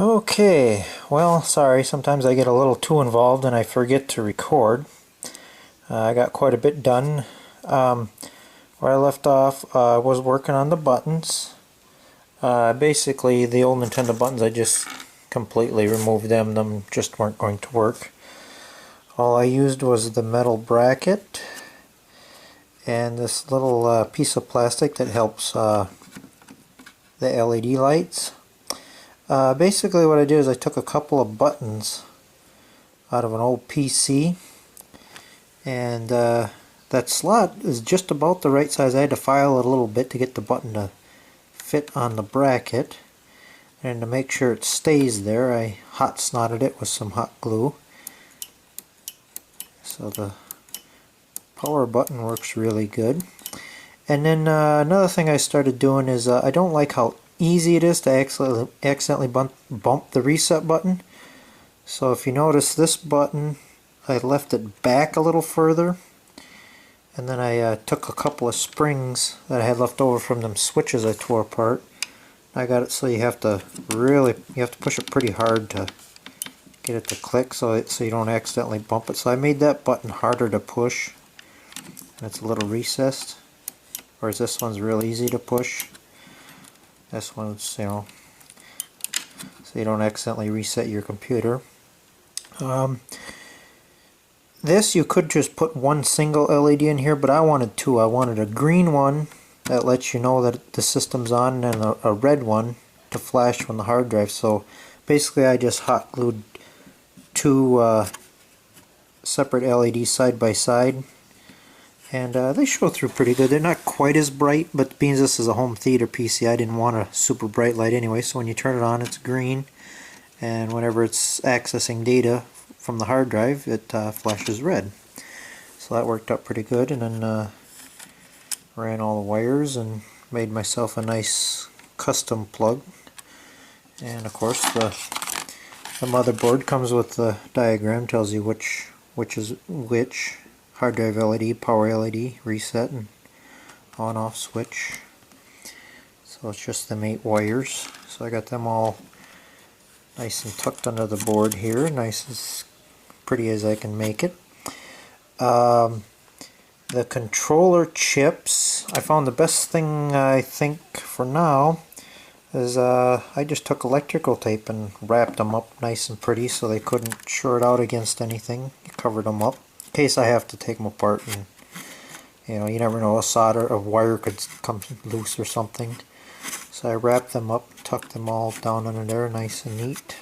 Okay, well, sorry, sometimes I get a little too involved and I forget to record. I got quite a bit done. Where I left off, I was working on the buttons. Basically, the old Nintendo buttons, I just completely removed them. Them just weren't going to work. All I used was the metal bracket and this little piece of plastic that helps the LED lights. Basically what I did is I took a couple of buttons out of an old PC, and that slot is just about the right size. I had to file it a little bit to get the button to fit on the bracket, and to make sure it stays there I hot snotted it with some hot glue. So the power button works really good. And then another thing I started doing is I don't like how easy it is to accidentally bump the reset button. So if you notice, this button, I left it back a little further, and then I took a couple of springs that I had left over from them switches I tore apart. I got it so you have to push it pretty hard to get it to click, so you don't accidentally bump it. So I made that button harder to push, and it's a little recessed. Whereas this one's real easy to push. This one's, so you don't accidentally reset your computer. This, you could just put one single LED in here, but I wanted two. I wanted a green one that lets you know that the system's on, and a red one to flash from the hard drive. So basically I just hot glued two separate LEDs side by side, and they show through pretty good. They're not quite as bright, but being this is a home theater PC, I didn't want a super bright light anyway, so when you turn it on it's green, and whenever it's accessing data from the hard drive it flashes red. So that worked out pretty good, and then ran all the wires and made myself a nice custom plug. And of course the motherboard comes with the diagram, tells you which is which. Hard drive LED, power LED, reset, and on-off switch. So it's just them 8 wires. So I got them all nice and tucked under the board here, nice as pretty as I can make it. The controller chips, I found the best thing I think for now is I just took electrical tape and wrapped them up nice and pretty so they couldn't short out against anything. Covered them up in case I have to take them apart, and you never know, a wire could come loose or something. So I wrapped them up, tucked them all down under there nice and neat,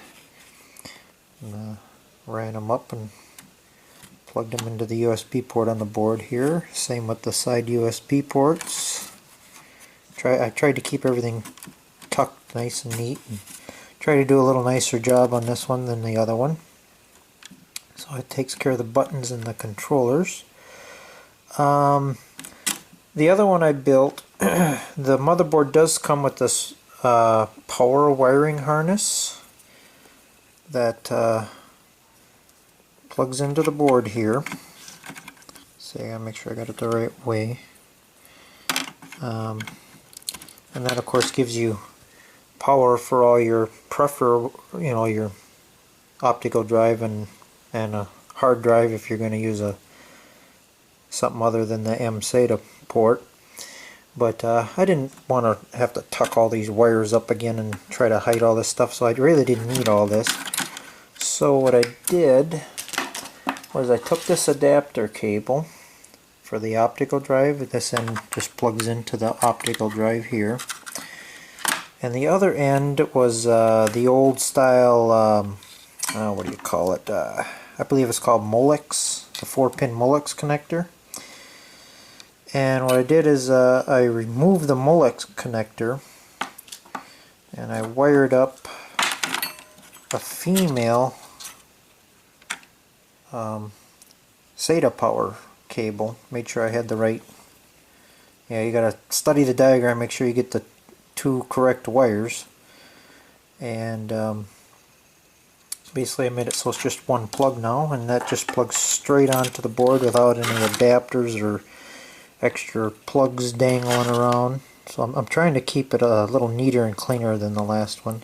and ran them up and plugged them into the USB port on the board here. Same with the side USB ports. I tried to keep everything tucked nice and neat, and try to do a little nicer job on this one than the other one. So it takes care of the buttons and the controllers. The other one I built, the motherboard does come with this power wiring harness that plugs into the board here. So I gotta make sure I got it the right way. And that of course gives you power for all your your optical drive and a hard drive if you're going to use something other than the SATA port. But I didn't want to have to tuck all these wires up again and try to hide all this stuff, so I really didn't need all this. So what I did was I took this adapter cable for the optical drive. This end just plugs into the optical drive here, and the other end was the old style what do you call it? I believe it's called Molex, the 4-pin Molex connector. And what I did is I removed the Molex connector and I wired up a female SATA power cable. Made sure I had the right. You gotta study the diagram, make sure you get the 2 correct wires. And basically I made it so it's just one plug now, and that just plugs straight onto the board without any adapters or extra plugs dangling around. So I'm trying to keep it a little neater and cleaner than the last one.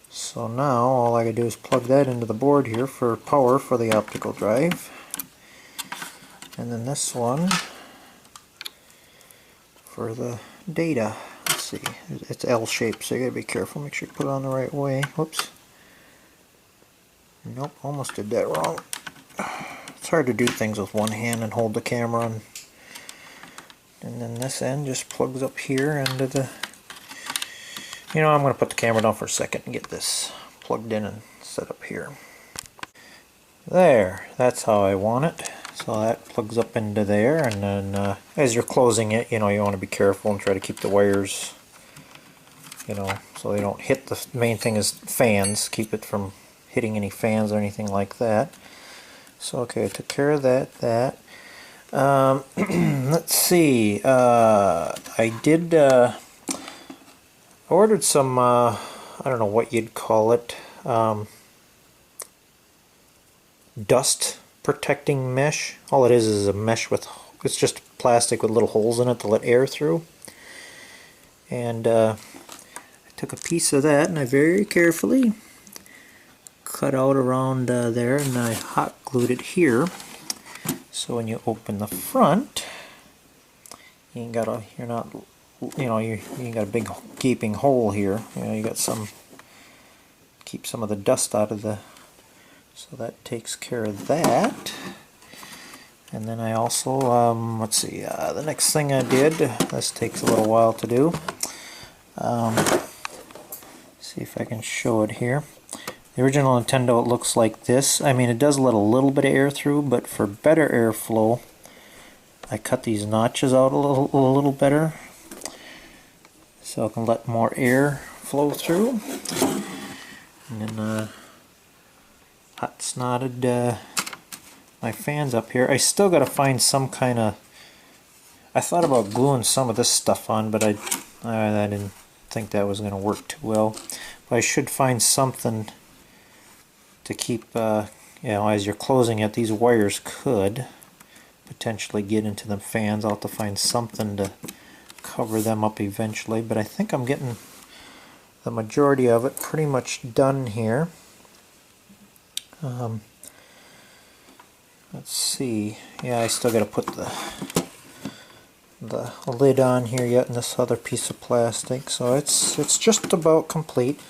So now all I gotta do is plug that into the board here for power for the optical drive. And then this one for the data. Let's see, it's L-shaped, so you gotta be careful, make sure you put it on the right way. Whoops. Nope, almost did that wrong. It's hard to do things with one hand and hold the camera on. And then this end just plugs up here into the... You know, I'm going to put the camera down for a second and get this plugged in and set up here. There, that's how I want it. So that plugs up into there, and then as you're closing it, you know, you want to be careful and try to keep the wires, you know, so they don't hit. The main thing is fans, keep it from hitting any fans or anything like that. So okay, I took care of that. Let's see, I did ordered some, I don't know what you'd call it, dust protecting mesh. All it is a mesh with, it's just plastic with little holes in it to let air through. And I took a piece of that and I very carefully cut out around there, and I hot glued it here. So when you open the front, you ain't got a, you're not, you know, you ain't got a big gaping hole here. You know, you got some, keep some of the dust out of the, so that takes care of that. And then I also, let's see, the next thing I did, this takes a little while to do. See if I can show it here. The original Nintendo, it looks like this. I mean, it does let a little bit of air through, but for better airflow, I cut these notches out a little better, so I can let more air flow through. And then hot snotted my fans up here. I still got to find some kind of. I thought about gluing some of this stuff on, but I didn't think that was going to work too well. But I should find something to keep, you know, as you're closing it, these wires could potentially get into the fans. I'll have to find something to cover them up eventually, but I think I'm getting the majority of it pretty much done here. Let's see, yeah, I still got to put the lid on here yet in this other piece of plastic, so it's just about complete.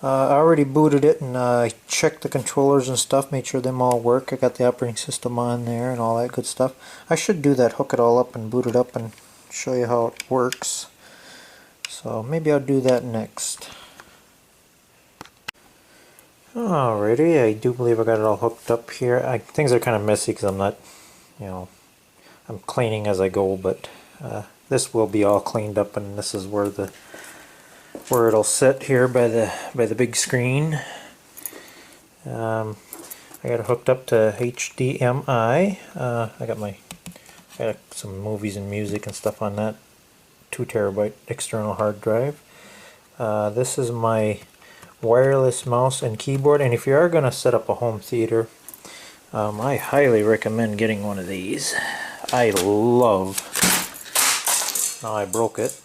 I already booted it, and I checked the controllers and stuff, made sure them all work. I got the operating system on there and all that good stuff. I should do that, hook it all up and boot it up and show you how it works. So maybe I'll do that next. Alrighty, I do believe I got it all hooked up here. Things are kind of messy because I'm not, you know, I'm cleaning as I go, but this will be all cleaned up, and this is where it'll sit here by the big screen. I got it hooked up to HDMI. I got some movies and music and stuff on that 2 terabyte external hard drive. This is my wireless mouse and keyboard, and if you are going to set up a home theater, I highly recommend getting one of these. I love, now I broke it.